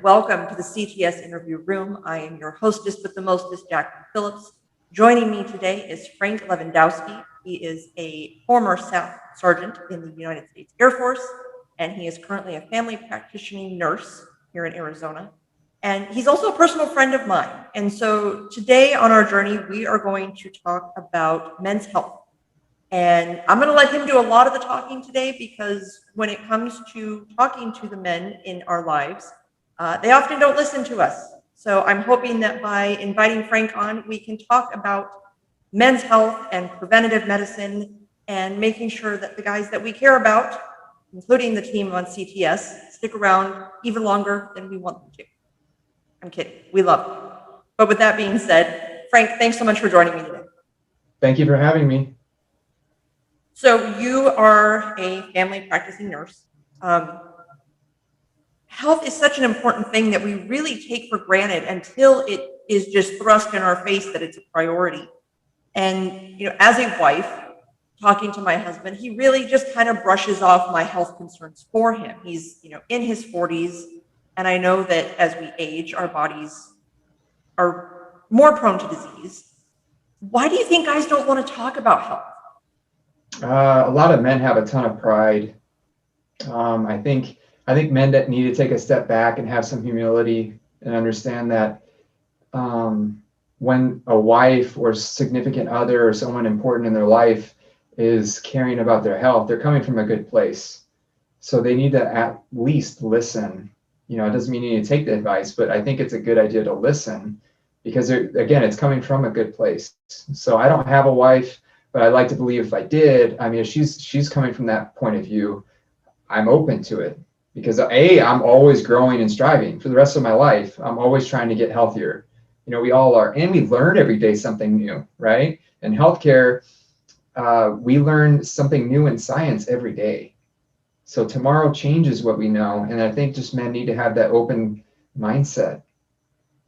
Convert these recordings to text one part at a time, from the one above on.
welcome to the CTS interview room. I am your hostess with the mostest, Jacqueline Phillips. Joining me today is Frank Levandowski. He is a former staff sergeant in the United States Air Force, and he is currently a family practicing nurse here in Arizona. And he's also a personal friend of mine. And so today on our journey, we are going to talk about men's health. And I'm going to let him do a lot of the talking today because when it comes to talking to the men in our lives, they often don't listen to us. So I'm hoping that by inviting Frank on, we can talk about men's health and preventative medicine and making sure that the guys that we care about, including the team on CTS, stick around even longer than we want them to. I'm kidding. We love them. But with that being said, Frank, thanks so much for joining me today. Thank you for having me. So you are a family practicing nurse. Health is such an important thing that we really take for granted until it is just thrust in our face that it's a priority. And, as a wife, talking to my husband, he really just kind of brushes off my health concerns for him. He's, in his 40s. And I know that as we age, our bodies are more prone to disease. Why do you think guys don't want to talk about health? A lot of men have a ton of pride. I think men that need to take a step back and have some humility and understand that when a wife or significant other or someone important in their life is caring about their health, they're coming from a good place. So they need to at least listen. It doesn't mean you need to take the advice, but I think it's a good idea to listen because, again, it's coming from a good place. So I don't have a wife, but I'd like to believe if I did, if she's coming from that point of view, I'm open to it because I'm always growing and striving for the rest of my life. I'm always trying to get healthier. We all are, and we learn every day something new, right? In healthcare, we learn something new in science every day. So tomorrow changes what we know, and I think just men need to have that open mindset.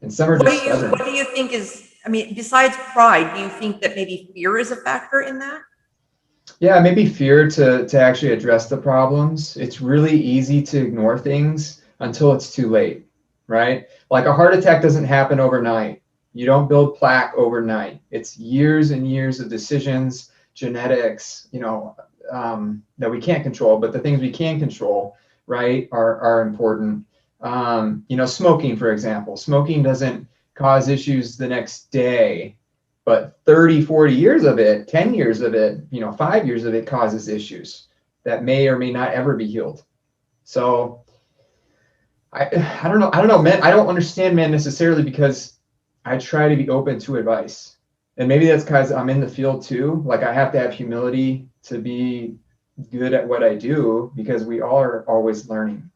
And some are just stubborn. What do you think is? Besides pride, do you think that maybe fear is a factor in that? Yeah, maybe fear to actually address the problems. It's really easy to ignore things until it's too late, right? Like a heart attack doesn't happen overnight. You don't build plaque overnight. It's years and years of decisions, genetics, that we can't control, but the things we can control, right, are important. Smoking, for example. Smoking doesn't cause issues the next day, but 30, 40 years of it, 10 years of it, 5 years of it causes issues that may or may not ever be healed. So I don't know, men. I don't understand men necessarily because I try to be open to advice. And maybe that's because I'm in the field too. Like I have to have humility to be good at what I do because we all are always learning.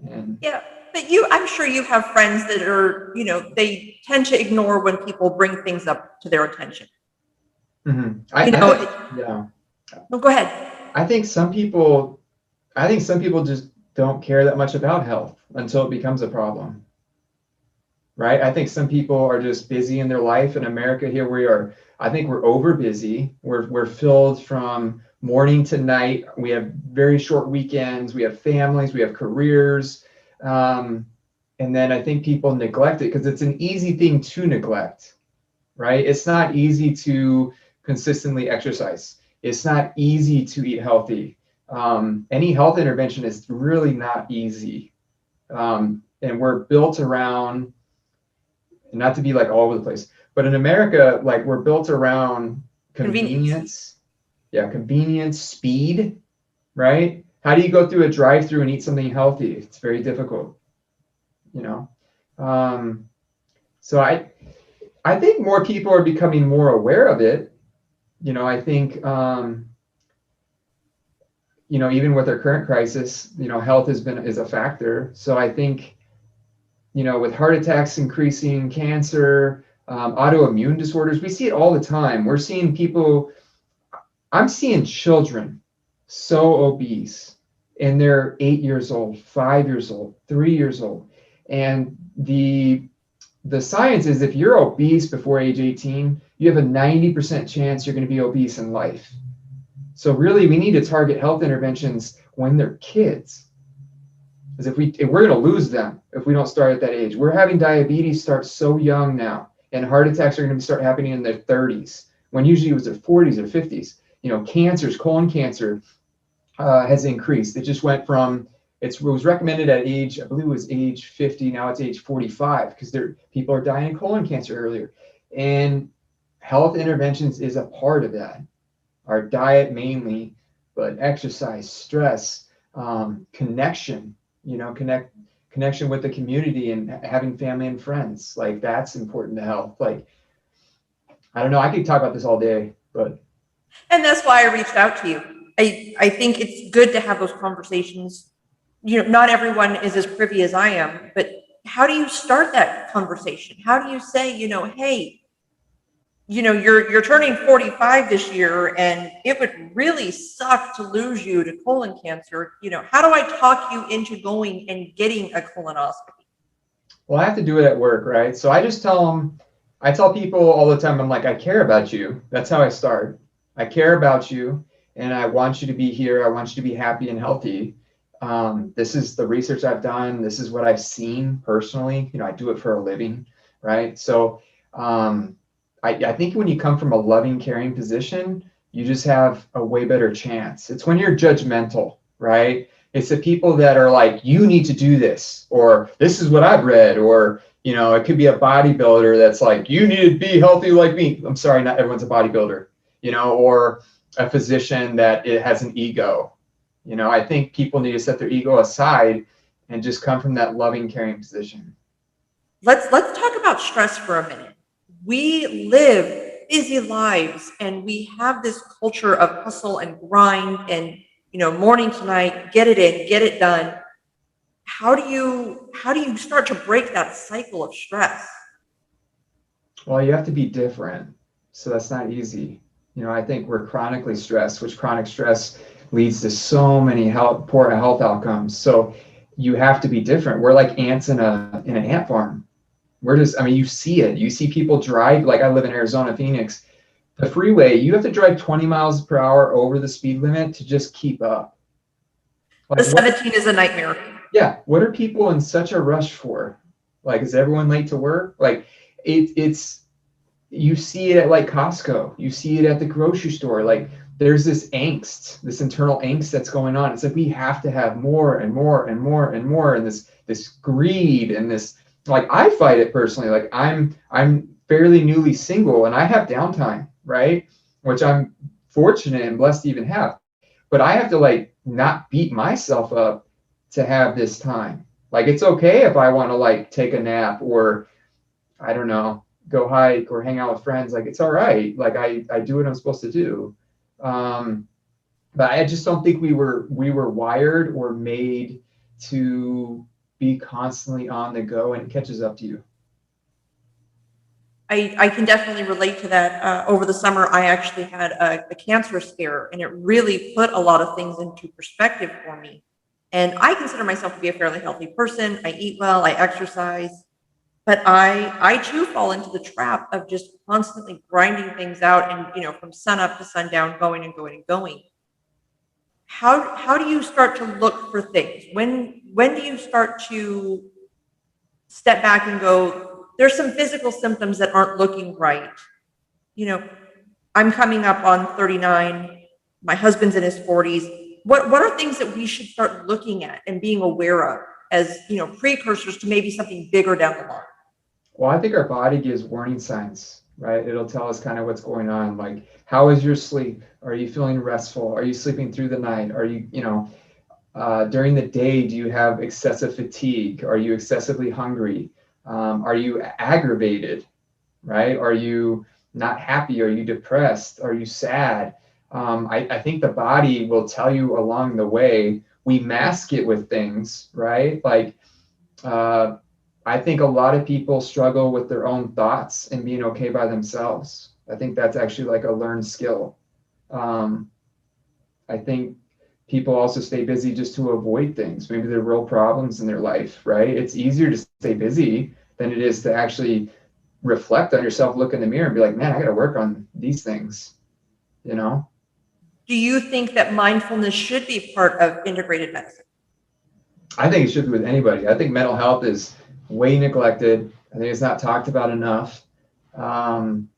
And yeah. But I'm sure you have friends that are, they tend to ignore when people bring things up to their attention. Mm-hmm. Yeah. No, go ahead. I think some people just don't care that much about health until it becomes a problem. Right? I think some people are just busy in their life. In America here we are, I think we're over busy. We're filled from morning to night. We have very short weekends. We have families. We have careers. And then I think people neglect it because it's an easy thing to neglect, right? It's not easy to consistently exercise. It's not easy to eat healthy. Any health intervention is really not easy. And we're built around, not to be like all over the place, but in America, like we're built around convenience. Yeah, convenience, speed, right? How do you go through a drive-through and eat something healthy? It's very difficult, So I think more people are becoming more aware of it. I think, even with our current crisis, health is a factor. So I think, with heart attacks increasing, cancer, autoimmune disorders, we see it all the time. We're seeing people, I'm seeing children so obese, and they're 8 years old, 5 years old, 3 years old. And the science is if you're obese before age 18, you have a 90% chance you're going to be obese in life. So really, we need to target health interventions when they're kids. Because if we're going to lose them if we don't start at that age. We're having diabetes start so young now, and heart attacks are going to start happening in their 30s when usually it was their 40s or 50s. Cancers, colon cancer has increased. It just went from it was recommended at age, I believe it was age 50. Now it's age 45 because people are dying of colon cancer earlier, and health interventions is a part of that. Our diet mainly, but exercise, stress, connection, connection with the community and having family and friends. Like that's important to health. Like, I don't know, I could talk about this all day, but. And that's why I reached out to you. I think it's good to have those conversations. Not everyone is as privy as I am, but how do you start that conversation? How do you say, hey, you're turning 45 this year, and it would really suck to lose you to colon cancer. How do I talk you into going and getting a colonoscopy? Well, I have to do it at work, right? So I tell people all the time, I'm like, I care about you. That's how I start. I care about you, and I want you to be here. I want you to be happy and healthy. This is the research I've done. This is what I've seen personally. I do it for a living, right? So I think when you come from a loving, caring position, you just have a way better chance. It's when you're judgmental, right? It's the people that are like, you need to do this, or this is what I've read, or, it could be a bodybuilder that's like, you need to be healthy like me. I'm sorry, not everyone's a bodybuilder, or a physician that it has an ego. I think people need to set their ego aside and just come from that loving, caring position. Let's talk about stress for a minute. We live busy lives, and we have this culture of hustle and grind and, morning to night, get it in, get it done. How do you start to break that cycle of stress? Well, you have to be different. So that's not easy. I think we're chronically stressed, which chronic stress leads to so many poor health outcomes. So you have to be different. We're like ants in an ant farm. You see it. You see people drive, like I live in Arizona, Phoenix, the freeway, you have to drive 20 miles per hour over the speed limit to just keep up. The 17 is a nightmare. Yeah. What are people in such a rush for? Like, is everyone late to work? Like it's, you see it at like Costco, you see it at the grocery store. Like there's this angst, this internal angst that's going on. It's like, we have to have more and more and more and more. And this greed and this, like, I fight it personally. Like I'm fairly newly single and I have downtime, right? Which I'm fortunate and blessed to even have. But I have to like not beat myself up to have this time. Like it's okay if I want to like take a nap or I don't know, go hike or hang out with friends. Like it's all right. Like I do what I'm supposed to do. But I just don't think we were wired or made to be constantly on the go, and it catches up to you. I can definitely relate to that. Over the summer, I actually had a cancer scare, and it really put a lot of things into perspective for me. And I consider myself to be a fairly healthy person. I eat well, I exercise, but I too fall into the trap of just constantly grinding things out, and from sun up to sundown, going and going and going. How do you start to look for things? When do you start to step back and go, there's some physical symptoms that aren't looking right? I'm coming up on 39. My husband's in his 40s. What are things that we should start looking at and being aware of as, precursors to maybe something bigger down the line? Well, I think our body gives warning signs, right? It'll tell us kind of what's going on. Like, how is your sleep? Are you feeling restful? Are you sleeping through the night? Are you, during the day, do you have excessive fatigue? Are you excessively hungry? Are you aggravated, right? Are you not happy? Are you depressed? Are you sad? I think the body will tell you along the way. We mask it with things, right? Like, I think a lot of people struggle with their own thoughts and being okay by themselves. I think that's actually like a learned skill. I think people also stay busy just to avoid things. Maybe there are real problems in their life, right? It's easier to stay busy than it is to actually reflect on yourself, look in the mirror and be like, man, I got to work on these things, Do you think that mindfulness should be part of integrated medicine? I think it should be with anybody. I think mental health is way neglected. I think it's not talked about enough. Um,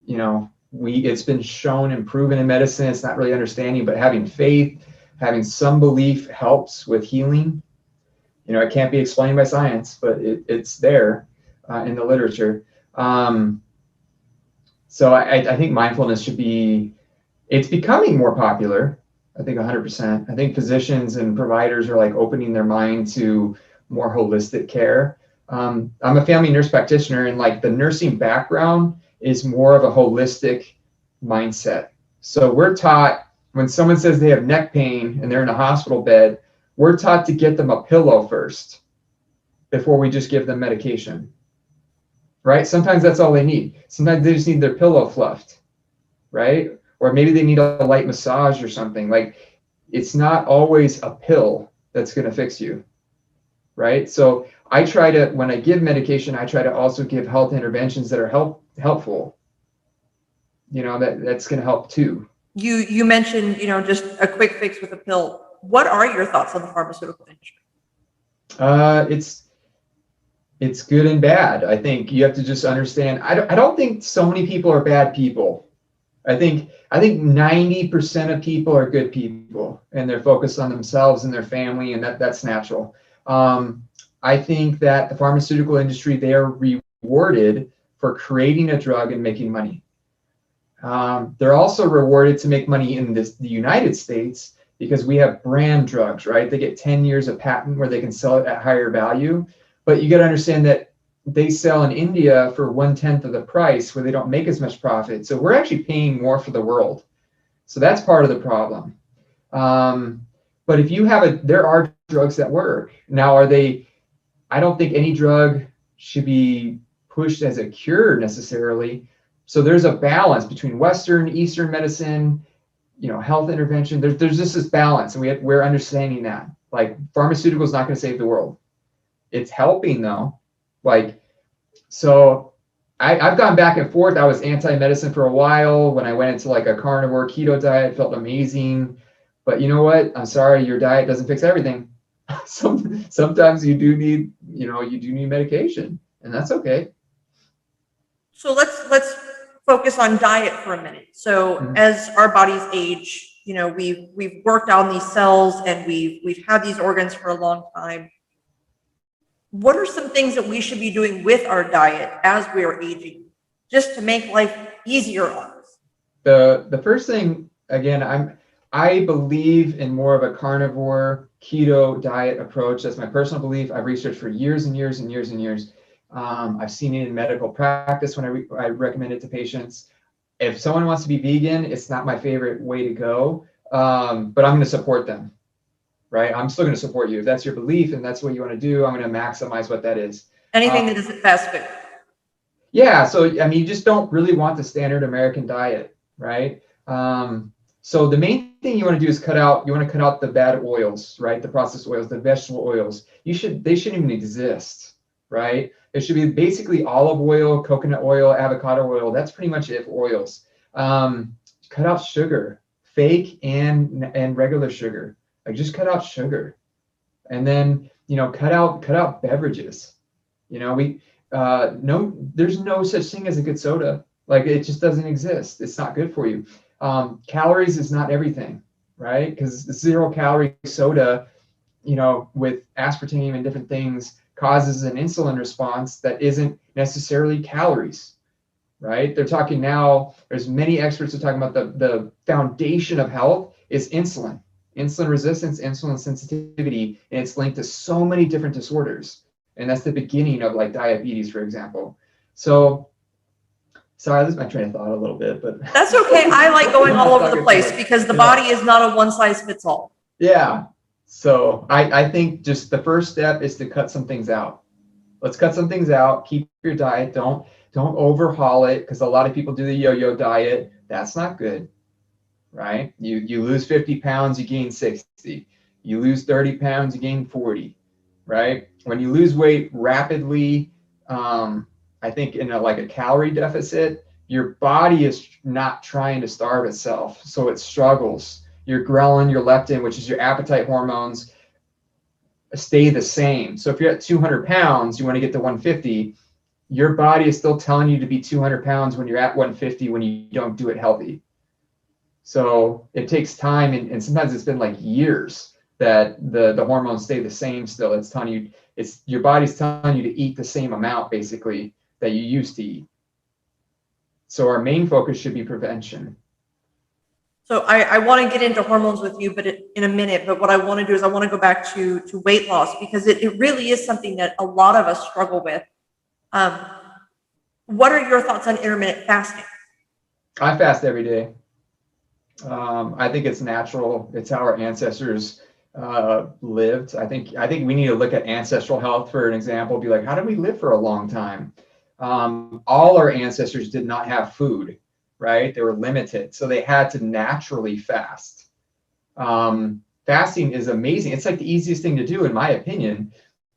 you know, it's been shown and proven in medicine. It's not really understanding, but having faith, having some belief helps with healing. You know, it can't be explained by science, but it's there in the literature. So I think mindfulness should be, it's becoming more popular. I think 100%. I think physicians and providers are like opening their mind to more holistic care. I'm a family nurse practitioner, and like the nursing background is more of a holistic mindset. So we're taught when someone says they have neck pain and they're in a hospital bed, we're taught to get them a pillow first before we just give them medication, right? Sometimes that's all they need. Sometimes they just need their pillow fluffed, right? Or maybe they need a light massage or something. Like, it's not always a pill that's going to fix you, right? So I try to, when I give medication, I try to also give health interventions that are helpful. You know, that's going to help too. You mentioned, just a quick fix with a pill. What are your thoughts on the pharmaceutical industry? It's good and bad. I think you have to just understand. I don't think so many people are bad people. I think 90% of people are good people, and they're focused on themselves and their family, and that's natural. I think that the pharmaceutical industry, they are rewarded for creating a drug and making money. They're also rewarded to make money in the United States because we have brand drugs, right? They get 10 years of patent where they can sell it at higher value. But you got to understand that they sell in India for 1/10 of the price, where they don't make as much profit. So we're actually paying more for the world. So that's part of the problem. But if you there are drugs that work. Now, I don't think any drug should be pushed as a cure necessarily. So there's a balance between Western, Eastern medicine, health intervention. There's just this balance, and we're understanding that. Like, pharmaceutical is not going to save the world. It's helping though. So I've gone back and forth. I was anti-medicine for a while. When I went into like a carnivore keto diet, felt amazing. But you know what? I'm sorry, your diet doesn't fix everything. Sometimes you do need medication, and that's okay. So let's focus on diet for a minute. So as our bodies age, we've worked on these cells, and we've had these organs for a long time. What are some things that we should be doing with our diet as we are aging, just to make life easier on us? The first thing, again, I believe in more of a carnivore keto diet approach. That's my personal belief. I've researched for years and years and years and years. I've seen it in medical practice when I recommend it to patients. If someone wants to be vegan, it's not my favorite way to go, but I'm going to support them. Right? I'm still going to support you. If that's your belief and that's what you want to do, I'm going to maximize what that is. Anything that isn't fast food. Yeah. So, you just don't really want the standard American diet, right? So the main thing you want to do is cut out the bad oils, right? The processed oils, the vegetable oils. They shouldn't even exist, right? It should be basically olive oil, coconut oil, avocado oil. That's pretty much it for oils. Cut out sugar, fake and regular sugar. Like, just cut out sugar, and then cut out beverages. There's no such thing as a good soda. Like, it just doesn't exist. It's not good for you. Calories is not everything, right? Because 0-calorie soda, with aspartame and different things, causes an insulin response that isn't necessarily calories, right? They're talking now. There's many experts are talking about the foundation of health is insulin resistance, insulin sensitivity, and it's linked to so many different disorders. And that's the beginning of like diabetes, for example. So, sorry, I lose my train of thought a little bit, but that's okay. I like going all over the place because the body is not a one-size-fits-all. Yeah. So I think just the first step is to cut some things out. Let's cut some things out. Keep your diet. Don't overhaul it, because a lot of people do the yo-yo diet. That's not good. Right? You lose 50 pounds, you gain 60. You lose 30 pounds, you gain 40. Right? When you lose weight rapidly, I think in a calorie deficit, your body is not trying to starve itself, so it struggles. Your ghrelin, your leptin, which is your appetite hormones, stay the same. So if you're at 200 pounds, you want to get to 150, your body is still telling you to be 200 pounds when you're at 150 when you don't do it healthy. So it takes time, and sometimes it's been like years that the hormones stay the same still. It's telling you, it's your body's telling you to eat the same amount basically that you used to eat. So our main focus should be prevention. So I want to get into hormones with you, but in a minute. But what I want to do is I want to go back to weight loss, because it really is something that a lot of us struggle with. Um, what are your thoughts on intermittent fasting? I fast every day. I think it's natural. It's how our ancestors lived. I think we need to look at ancestral health for an example. Be like, how did we live for a long time? All our ancestors did not have food, right? They were limited, so they had to naturally fast. Fasting is amazing. It's like the easiest thing to do, in my opinion.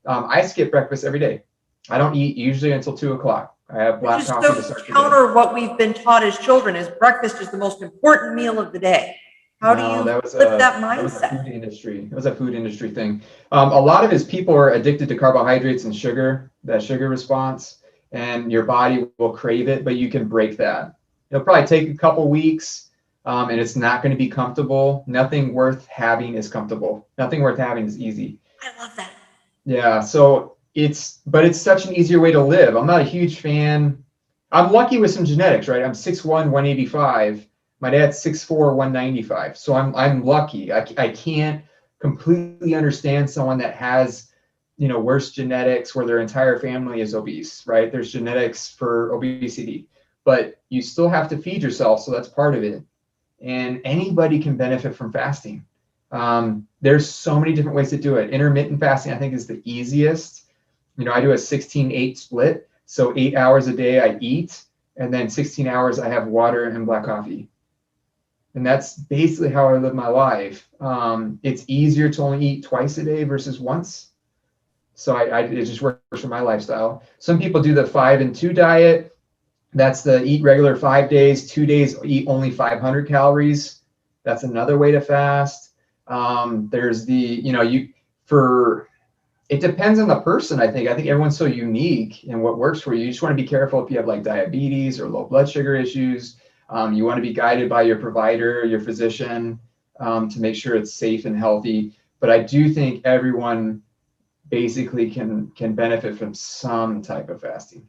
I skip breakfast every day. I don't eat usually until 2 o'clock. I have black coffee to start the day. Counter what we've been taught as children is breakfast is the most important meal of the day. How do you flip that mindset? That was a food industry. It was a food industry thing. A lot of it is people are addicted to carbohydrates and sugar, that sugar response, and your body will crave it, but you can break that. It'll probably take a couple weeks, and it's not going to be comfortable. Nothing worth having is comfortable. Nothing worth having is easy. I love that. Yeah, so it's such an easier way to live. I'm not a huge fan. I'm lucky with some genetics, right? I'm 6'1", 185. My dad's 6'4", 195. So I'm lucky. I can't completely understand someone that has, worse genetics where their entire family is obese, right? There's genetics for obesity, but you still have to feed yourself. So that's part of it. And anybody can benefit from fasting. There's so many different ways to do it. Intermittent fasting, I think, is the easiest. I do a 16-8 split. So 8 hours a day I eat, and then 16 hours I have water and black coffee. And that's basically how I live my life. It's easier to only eat twice a day versus once. So it just works for my lifestyle. Some people do the 5 and 2 diet. That's the eat regular 5 days, 2 days eat only 500 calories. That's another way to fast. There's it depends on the person, I think. I think everyone's so unique in what works for you. You just want to be careful if you have like diabetes or low blood sugar issues. You want to be guided by your provider, your physician, to make sure it's safe and healthy. But I do think everyone basically can benefit from some type of fasting.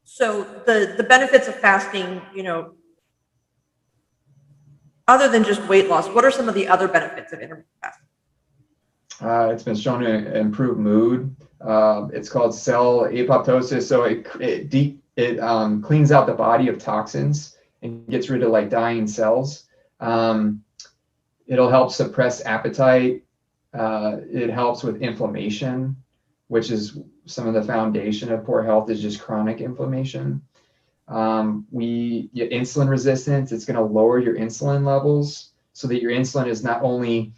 So the benefits of fasting, other than just weight loss, what are some of the other benefits of intermittent fasting? It's been shown to improve mood. It's called cell apoptosis. So it cleans out the body of toxins and gets rid of like dying cells. It'll help suppress appetite. It helps with inflammation, which is some of the foundation of poor health is just chronic inflammation. Insulin resistance, it's going to lower your insulin levels so that your insulin is not only,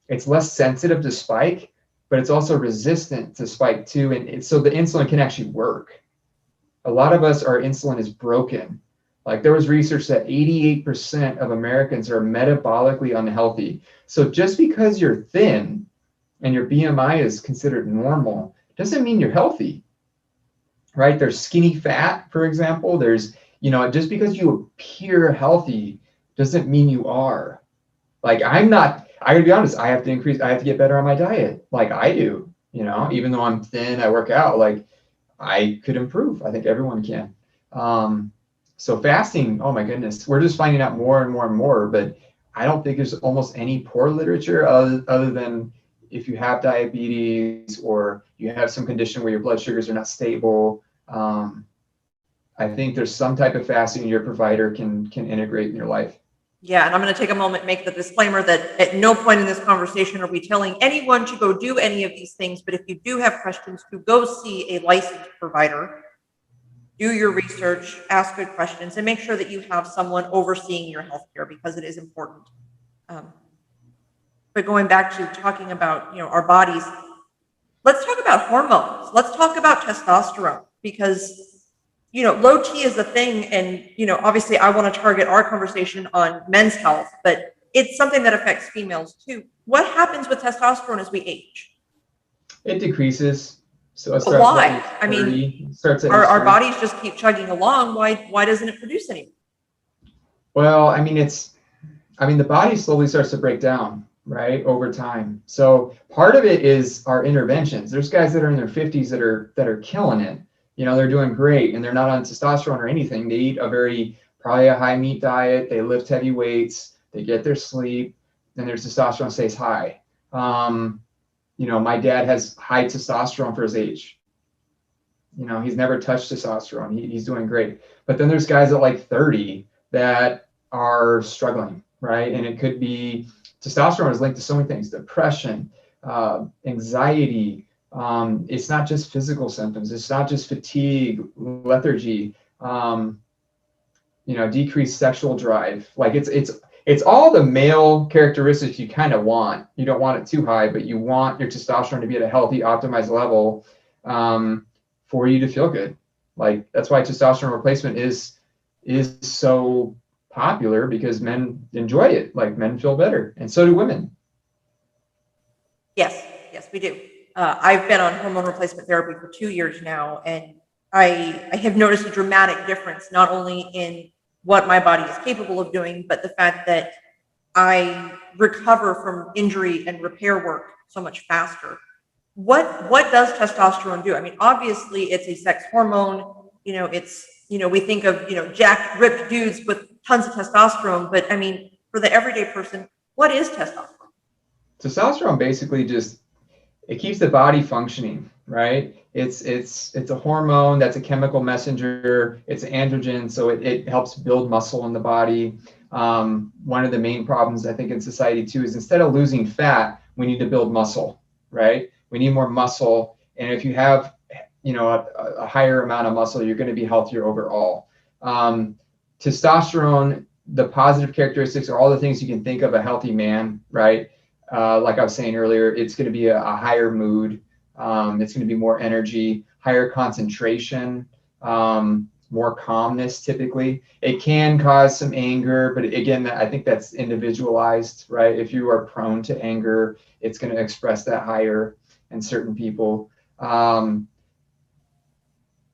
it's less sensitive to spike, but it's also resistant to spike too. And so the insulin can actually work. A lot of us, our insulin is broken. Like there was research that 88% of Americans are metabolically unhealthy. So just because you're thin and your BMI is considered normal, doesn't mean you're healthy, right? There's skinny fat, for example. There's, just because you appear healthy doesn't mean you are. Like I gotta be honest, I have to get better on my diet. Like I do, even though I'm thin, I work out, like I could improve. I think everyone can. So fasting, oh my goodness, we're just finding out more and more and more, but I don't think there's almost any poor literature other than if you have diabetes or you have some condition where your blood sugars are not stable. I think there's some type of fasting your provider can integrate in your life. Yeah, and I'm going to take a moment and make the disclaimer that at no point in this conversation are we telling anyone to go do any of these things, but if you do have questions, to go see a licensed provider, do your research, ask good questions, and make sure that you have someone overseeing your healthcare because it is important. But going back to talking about, our bodies, let's talk about hormones. Let's talk about testosterone because low T is a thing. And, obviously I want to target our conversation on men's health, but it's something that affects females too. What happens with testosterone as we age? It decreases. So it But starts about why? age I mean, 30. Starts at age our 30. bodies just keep chugging along. Why doesn't it produce any? Well, the body slowly starts to break down, right, over time. So part of it is our interventions. There's guys that are in their 50s that are killing it. They're doing great, and they're not on testosterone or anything. They eat probably a high meat diet. They lift heavy weights. They get their sleep, and their testosterone stays high. My dad has high testosterone for his age. He's never touched testosterone. He's doing great. But then there's guys at like 30 that are struggling, right? And it could be testosterone is linked to so many things: depression, anxiety. It's not just physical symptoms. It's not just fatigue, lethargy, decreased sexual drive. Like it's all the male characteristics you kind of want. You don't want it too high, but you want your testosterone to be at a healthy, optimized level for you to feel good. Like that's why testosterone replacement is so popular, because men enjoy it. Like men feel better, and so do women. Yes, we do. I've been on hormone replacement therapy for 2 years now, and I have noticed a dramatic difference, not only in what my body is capable of doing, but the fact that I recover from injury and repair work so much faster. What does testosterone do? I mean, obviously it's a sex hormone. We think of, jacked, ripped dudes with tons of testosterone, but I mean, for the everyday person, what is testosterone? Testosterone basically it keeps the body functioning, right? It's a hormone that's a chemical messenger. It's an androgen, so it helps build muscle in the body. One of the main problems I think in society too is, instead of losing fat, we need to build muscle, right? We need more muscle, and if you have a higher amount of muscle, you're going to be healthier overall. Testosterone, the positive characteristics are all the things you can think of a healthy man, right? Like I was saying earlier, it's going to be a higher mood. It's going to be more energy, higher concentration, more calmness typically. It can cause some anger, but again, I think that's individualized, right? If you are prone to anger, it's going to express that higher in certain people.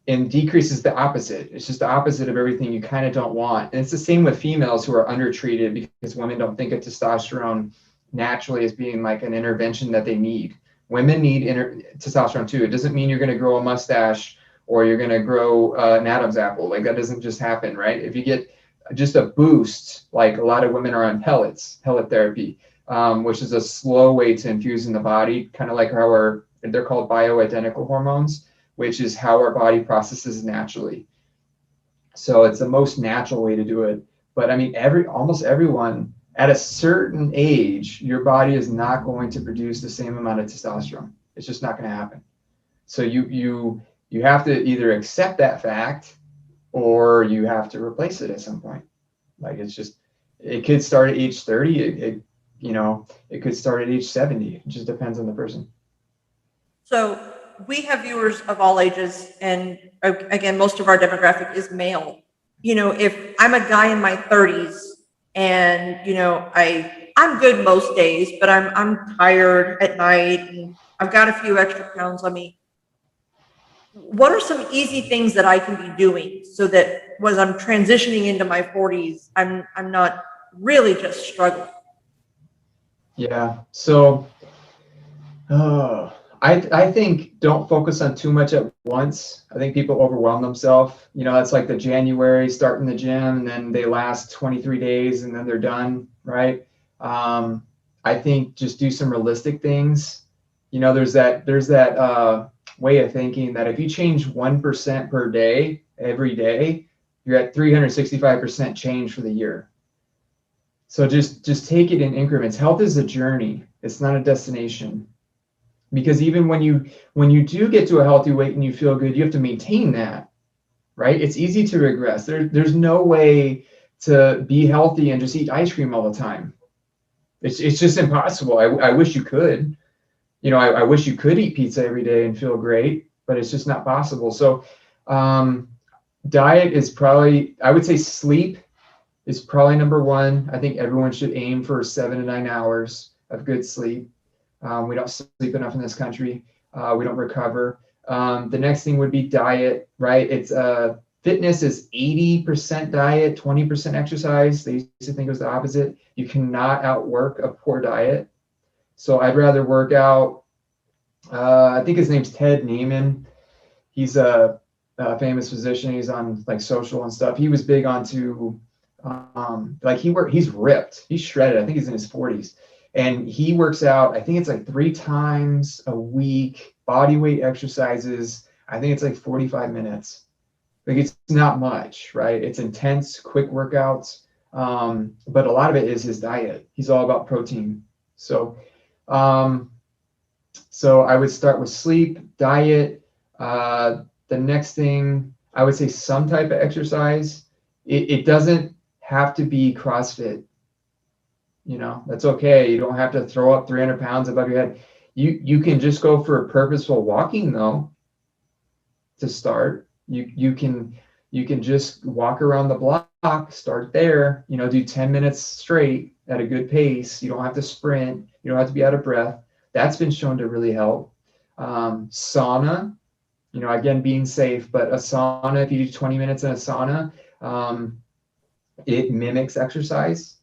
And decreases the opposite. It's just the opposite of everything you kind of don't want. And it's the same with females who are undertreated, because women don't think of testosterone naturally as being like an intervention that they need. Women need testosterone too. It doesn't mean you're going to grow a mustache or you're going to grow an Adam's apple. Like that doesn't just happen, right? If you get just a boost, like a lot of women are on pellet therapy, which is a slow way to infuse in the body, kind of like how they're called bioidentical hormones, which is how our body processes naturally. So it's the most natural way to do it. But I mean, almost everyone at a certain age, your body is not going to produce the same amount of testosterone. It's just not going to happen. So you have to either accept that fact, or you have to replace it at some point. Like it could start at age 30. It could start at age 70. It just depends on the person. So we have viewers of all ages, and again, most of our demographic is male. If I'm a guy in my 30s, and I'm good most days, but I'm tired at night, and I've got a few extra pounds on me. What are some easy things that I can be doing so that as I'm transitioning into my 40s, I'm not really just struggling? Yeah. So, I think don't focus on too much at once. I think people overwhelm themselves. It's like the January starting the gym, and then they last 23 days and then they're done, right? I think just do some realistic things. There's that way of thinking that if you change 1% per day, every day, you're at 365% change for the year. So just take it in increments. Health is a journey. It's not a destination. Because even when you do get to a healthy weight and you feel good, you have to maintain that, right? It's easy to regress. There's no way to be healthy and just eat ice cream all the time. It's just impossible. I wish you could. I wish you could eat pizza every day and feel great, but it's just not possible. So diet is probably, I would say sleep is probably number one. I think everyone should aim for 7 to 9 hours of good sleep. We don't sleep enough in this country. We don't recover. The next thing would be diet, right? It's fitness is 80% diet, 20% exercise. They used to think it was the opposite. You cannot outwork a poor diet. So I'd rather work out. I think his name's Ted Neiman. He's a famous physician. He's on like social and stuff. He was big onto like he's ripped. He's shredded. I think he's in his 40s. And he works out, I think it's like 3 times a week, body weight exercises. I think it's like 45 minutes. Like it's not much, right? It's intense, quick workouts. But a lot of it is his diet. He's all about protein. So I would start with sleep, diet. The next thing, I would say some type of exercise. It doesn't have to be CrossFit. You know, that's okay. You don't have to throw up 300 pounds above your head. You can just go for purposeful walking though. To start, you can just walk around the block. Start there. You know, do 10 minutes straight at a good pace. You don't have to sprint. You don't have to be out of breath. That's been shown to really help. Sauna. You know, again, being safe, but a sauna, if you do 20 minutes in a sauna, it mimics exercise.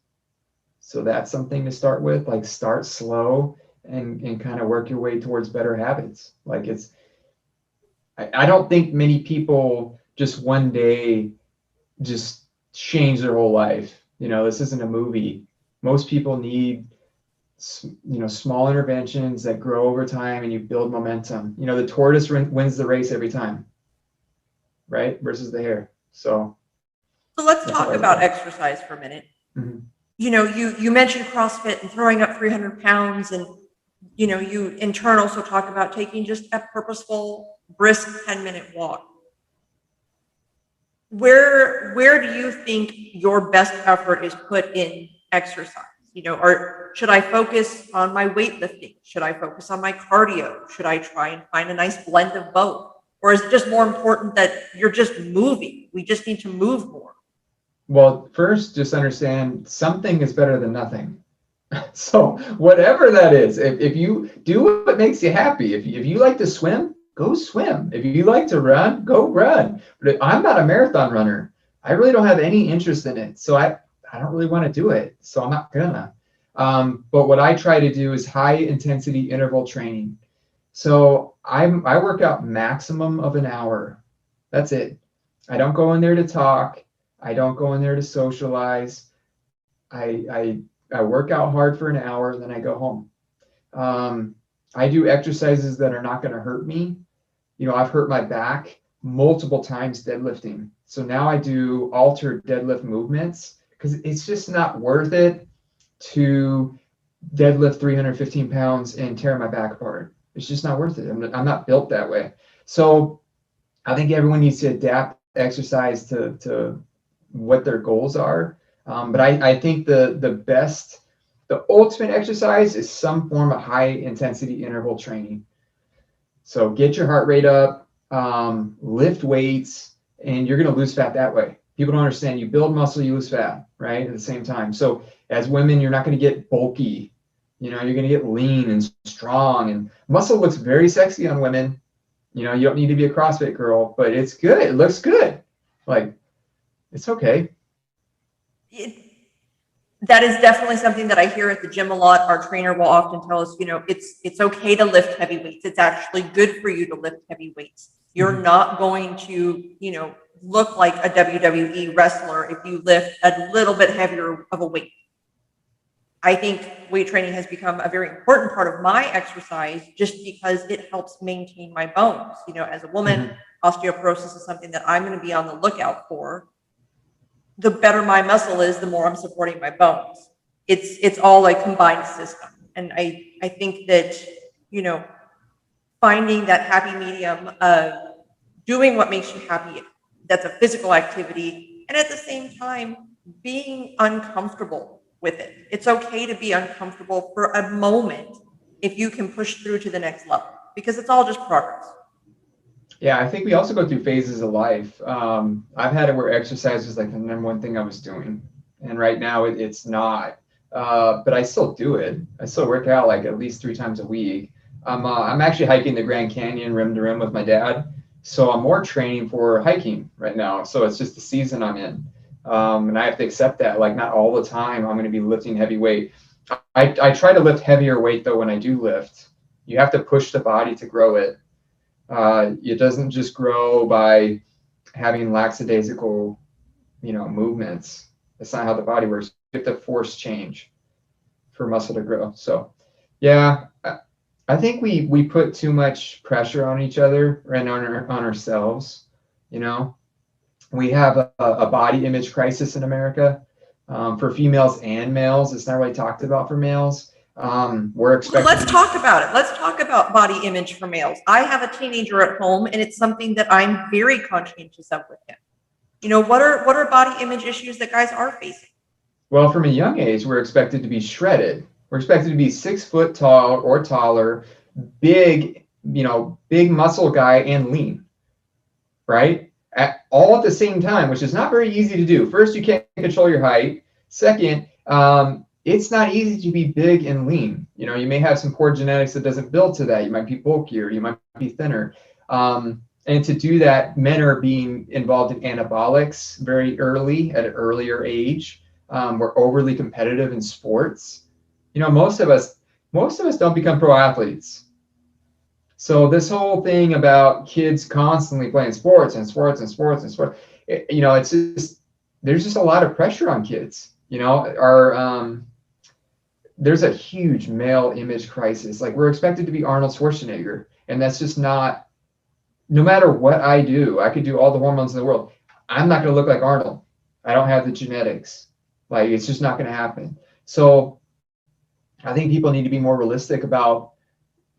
So that's something to start with, like start slow and kind of work your way towards better habits. Like I don't think many people just one day just change their whole life. You know, this isn't a movie. Most people need, you know, small interventions that grow over time and you build momentum. You know, the tortoise wins the race every time, right? Versus the hare. So let's talk about exercise for a minute. Mm-hmm. You know, you mentioned CrossFit and throwing up 300 pounds, and you know, you in turn also talk about taking just a purposeful, brisk 10-minute walk. Where do you think your best effort is put in exercise? You know, or should I focus on my weightlifting? Should I focus on my cardio? Should I try and find a nice blend of both? Or is it just more important that you're just moving? We just need to move more. Well, first, just understand something is better than nothing. So whatever that is, if you do what makes you happy, if you like to swim, go swim. If you like to run, go run. But I'm not a marathon runner. I really don't have any interest in it. So I don't really want to do it. So I'm not gonna. But what I try to do is high intensity interval training. So I work out maximum of an hour. That's it. I don't go in there to talk. I don't go in there to socialize. I work out hard for an hour, then I go home. I do exercises that are not going to hurt me. You know, I've hurt my back multiple times deadlifting. So now I do altered deadlift movements because it's just not worth it to deadlift 315 pounds and tear my back apart. It's just not worth it. I'm not built that way. So I think everyone needs to adapt exercise to what their goals are. But I think the ultimate exercise is some form of high intensity interval training. So get your heart rate up, lift weights, and you're going to lose fat that way. People don't understand. You build muscle, you lose fat, right? At the same time. So as women, you're not going to get bulky. You know, you're going to get lean and strong, and muscle looks very sexy on women. You know, you don't need to be a CrossFit girl, but it's good. It looks good. Like, it's okay. That is definitely something that I hear at the gym a lot. Our trainer will often tell us, you know, it's okay to lift heavy weights. It's actually good for you to lift heavy weights. You're not going to, you know, look like a WWE wrestler if you lift a little bit heavier of a weight. I think weight training has become a very important part of my exercise just because it helps maintain my bones. You know, as a woman, osteoporosis is something that I'm going to be on the lookout for. The better my muscle is, the more I'm supporting my bones. It's all a combined system. And I think that, you know, finding that happy medium of doing what makes you happy, that's a physical activity, and at the same time, being uncomfortable with it. It's okay to be uncomfortable for a moment if you can push through to the next level, because it's all just progress. Yeah, I think we also go through phases of life. I've had it where exercise was like the number one thing I was doing, and right now it's not. But I still do it. I still work out like at least 3 times a week. I'm actually hiking the Grand Canyon rim to rim with my dad. So I'm more training for hiking right now. So it's just the season I'm in. And I have to accept that, like not all the time I'm going to be lifting heavy weight. I try to lift heavier weight though when I do lift. You have to push the body to grow it. It doesn't just grow by having lackadaisical, movements. That's not how the body works. You have to force change for muscle to grow. So, yeah, I think we put too much pressure on each other and on ourselves. You know, we have a body image crisis in America for females and males. It's not really talked about for males. We're Well, expected. let's talk about it. Let's talk about body image for males. I have a teenager at home, and it's something that I'm very conscientious of with him. What are body image issues that guys are facing? Well, from a young age, we're expected to be shredded. We're expected to be 6 foot tall or taller, big, big muscle guy and lean, right? All at the same time, which is not very easy to do. First, you can't control your height. Second, it's not easy to be big and lean. You may have some poor genetics that doesn't build to that. You might be bulkier. You might be thinner. And to do that, men are being involved in anabolics very early at an earlier age. We're overly competitive in sports. Most of us don't become pro athletes. So this whole thing about kids constantly playing sports and sports and sports and sports, it's just there's just a lot of pressure on kids. There's a huge male image crisis. Like we're expected to be Arnold Schwarzenegger, and that's just not. No matter what I do, I could do all the hormones in the world. I'm not going to look like Arnold. I don't have the genetics. Like it's just not going to happen. So I think people need to be more realistic about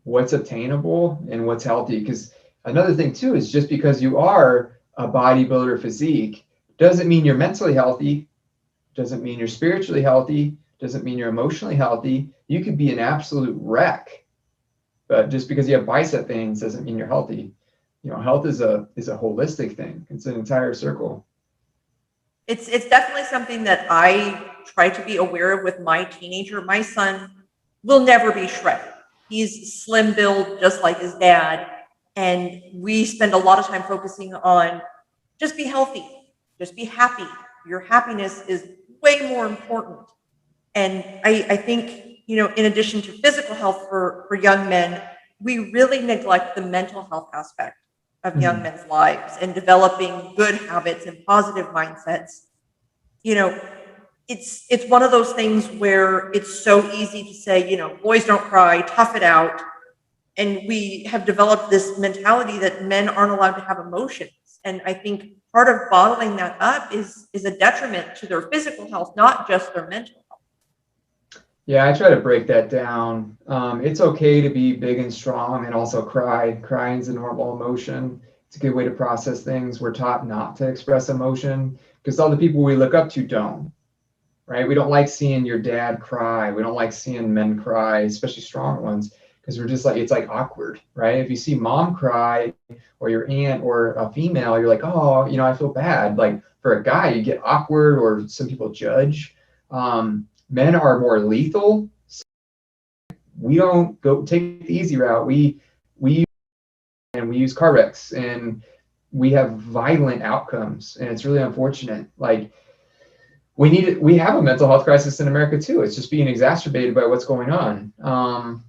what's obtainable and what's healthy. Because another thing too is just because you are a bodybuilder physique doesn't mean you're mentally healthy, doesn't mean you're spiritually healthy, doesn't mean you're emotionally healthy. You could be an absolute wreck. But just because you have bicep veins doesn't mean you're healthy. Health is a holistic thing. It's an entire circle. It's definitely something that I try to be aware of with my teenager. My son will never be shredded. He's slim build, just like his dad. And we spend a lot of time focusing on just be healthy, just be happy. Your happiness is way more important. And I think, in addition to physical health for young men, we really neglect the mental health aspect of young men's lives and developing good habits and positive mindsets. It's one of those things where it's so easy to say, boys don't cry, tough it out. And we have developed this mentality that men aren't allowed to have emotions. And I think part of bottling that up is a detriment to their physical health, not just their mental health. Yeah, I try to break that down. It's okay to be big and strong and also cry. Crying is a normal emotion. It's a good way to process things. We're taught not to express emotion because all the people we look up to don't, right? We don't like seeing your dad cry. We don't like seeing men cry, especially strong ones, because we're just like, it's like awkward, right? If you see mom cry or your aunt or a female, you're like, oh, I feel bad. Like for a guy, you get awkward or some people judge. Men are more lethal. So we don't go take the easy route. We use car wrecks and we have violent outcomes, and it's really unfortunate. Like we have a mental health crisis in America too. It's just being exacerbated by what's going on.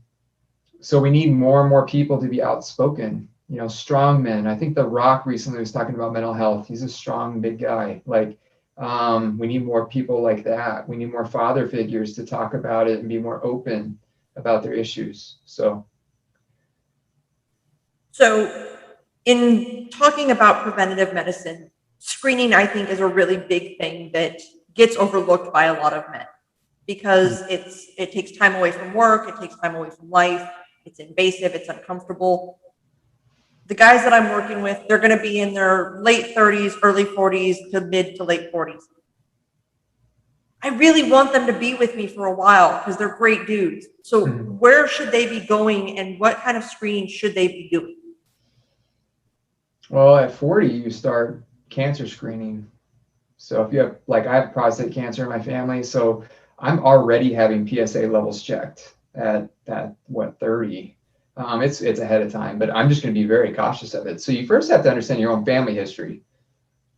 So we need more and more people to be outspoken. Strong men. I think The Rock recently was talking about mental health. He's a strong, big guy. Like. We need more people like that. We need more father figures to talk about it and be more open about their issues. So in talking about preventative medicine, screening, I think, is a really big thing that gets overlooked by a lot of men because it takes time away from work, it takes time away from life, it's invasive, it's uncomfortable. The guys that I'm working with, they're going to be in their late 30s, early 40s to mid to late 40s. I really want them to be with me for a while because they're great dudes. So where should they be going and what kind of screening should they be doing? Well, at 40, you start cancer screening. So if you have, like I have prostate cancer in my family, so I'm already having PSA levels checked at 30. It's ahead of time, but I'm just going to be very cautious of it. So you first have to understand your own family history,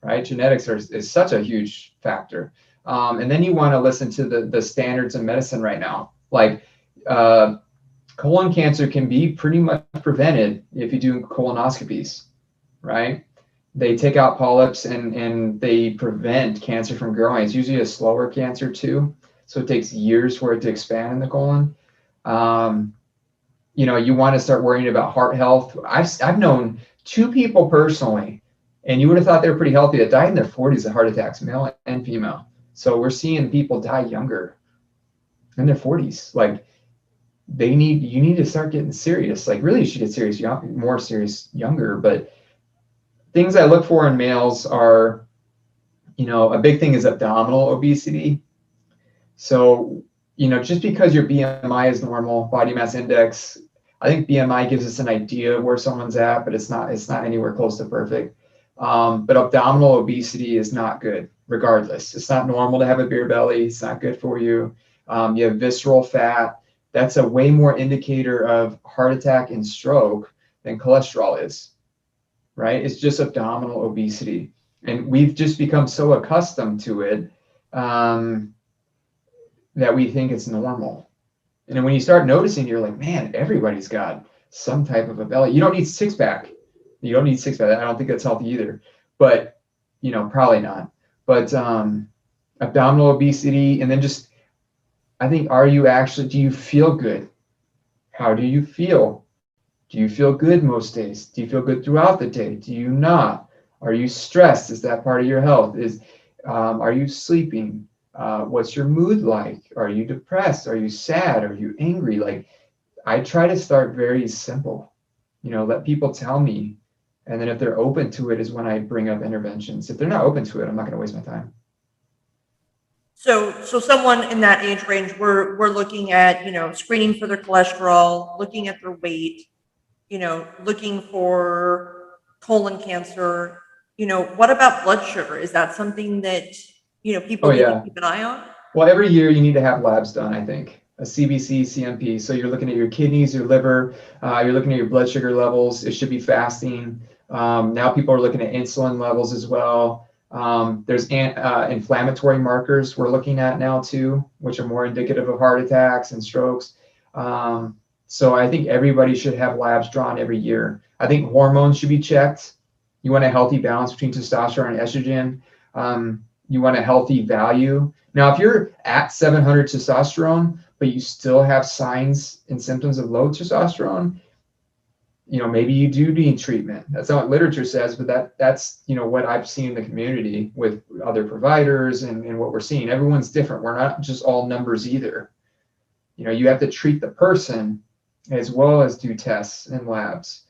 right? Genetics is such a huge factor. And then you want to listen to the standards in medicine right now. Like colon cancer can be pretty much prevented if you do colonoscopies, right? They take out polyps and they prevent cancer from growing. It's usually a slower cancer too. So it takes years for it to expand in the colon. You want to start worrying about heart health. I've known 2 people personally, and you would have thought they were pretty healthy, that died in their 40s of heart attacks, male and female. So we're seeing people die younger in their 40s. Like you need to start getting serious. Like really, you should get serious, more serious younger. But things I look for in males are, a big thing is abdominal obesity. So, just because your BMI is normal, body mass index, I think BMI gives us an idea of where someone's at, but it's not anywhere close to perfect. But abdominal obesity is not good, regardless. It's not normal to have a beer belly. It's not good for you. You have visceral fat. That's a way more indicator of heart attack and stroke than cholesterol is, right? It's just abdominal obesity. And we've just become so accustomed to it that we think it's normal. And then when you start noticing, you're like, man, everybody's got some type of a belly. You don't need 6-pack. You don't need 6-pack. I don't think that's healthy either. But, probably not. But abdominal obesity, and then just, I think, do you feel good? How do you feel? Do you feel good most days? Do you feel good throughout the day? Do you not? Are you stressed? Is that part of your health? Are you sleeping? What's your mood like? Are you depressed? Are you sad? Are you angry? Like, I try to start very simple, let people tell me. And then if they're open to it is when I bring up interventions. If they're not open to it, I'm not going to waste my time. So someone in that age range, we're looking at, screening for their cholesterol, looking at their weight, looking for colon cancer. What about blood sugar? Is that something that, people need to keep an eye on? Well, every year you need to have labs done, I think. A CBC, CMP. So you're looking at your kidneys, your liver, you're looking at your blood sugar levels. It should be fasting. Now people are looking at insulin levels as well. There's inflammatory markers we're looking at now too, which are more indicative of heart attacks and strokes. So I think everybody should have labs drawn every year. I think hormones should be checked. You want a healthy balance between testosterone and estrogen. You want a healthy value. Now, if you're at 700 testosterone, but you still have signs and symptoms of low testosterone, maybe you do need treatment. That's not what literature says, but that's what I've seen in the community with other providers and what we're seeing. Everyone's different. We're not just all numbers either. You have to treat the person as well as do tests and labs.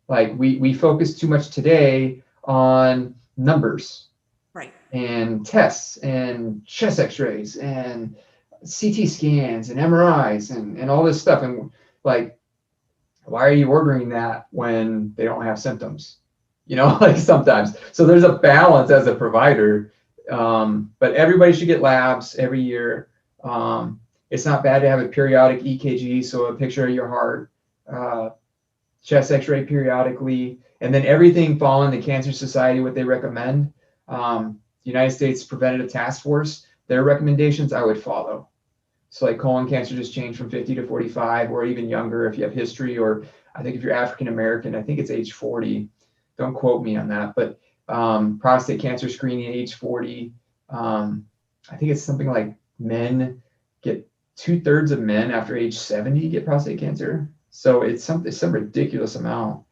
Like we focus too much today on numbers, right, and tests and chest x-rays and CT scans and MRIs and all this stuff. And like, why are you ordering that when they don't have symptoms? Like sometimes. So there's a balance as a provider, but everybody should get labs every year. It's not bad to have a periodic EKG, so a picture of your heart, chest x-ray periodically, and then everything following the Cancer Society, what they recommend. United States Preventative Task Force, their recommendations I would follow. So like colon cancer just changed from 50 to 45, or even younger if you have history, or I think if you're African American, I think it's age 40. Don't quote me on that, but prostate cancer screening at age 40. I think it's something like men get 2/3 of men after age 70 get prostate cancer. So it's some ridiculous amount.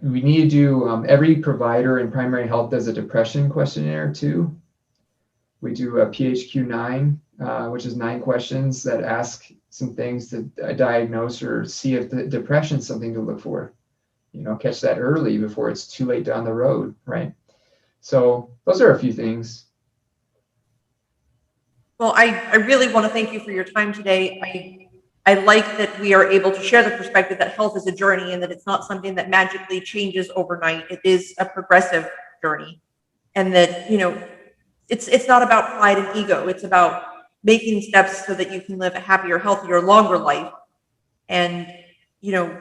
We need to do, every provider in primary health does a depression questionnaire too. We do a PHQ-9, which is 9 questions that ask some things to diagnose or see if the depression is something to look for. Catch that early before it's too late down the road, right? So those are a few things. Well, I really want to thank you for your time today. I like that we are able to share the perspective that health is a journey and that it's not something that magically changes overnight. It is a progressive journey, and that it's not about pride and ego. It's about making steps so that you can live a happier, healthier, longer life. And, you know,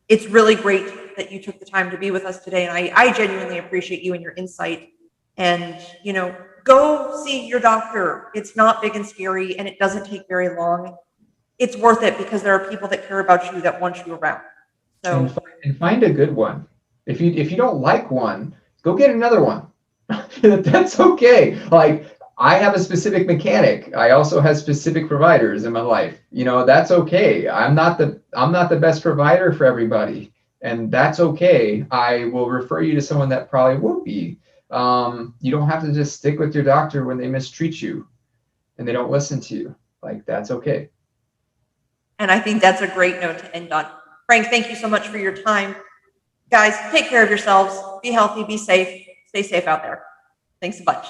it's really great that you took the time to be with us today. And I genuinely appreciate you and your insight. And, you know, go see your doctor. It's not big and scary, and it doesn't take very long. It's worth it because there are people that care about you, that want you around. So and find a good one. If you don't like one, go get another one. That's okay. Like, I have a specific mechanic. I also have specific providers in my life. You know, that's okay. I'm not the best provider for everybody, and that's okay. I will refer you to someone that probably will be. You don't have to just stick with your doctor when they mistreat you and they don't listen to you. Like, that's okay. And I think that's a great note to end on. Frank, thank you so much for your time. Guys, take care of yourselves. Be healthy, be safe. Stay safe out there. Thanks a bunch.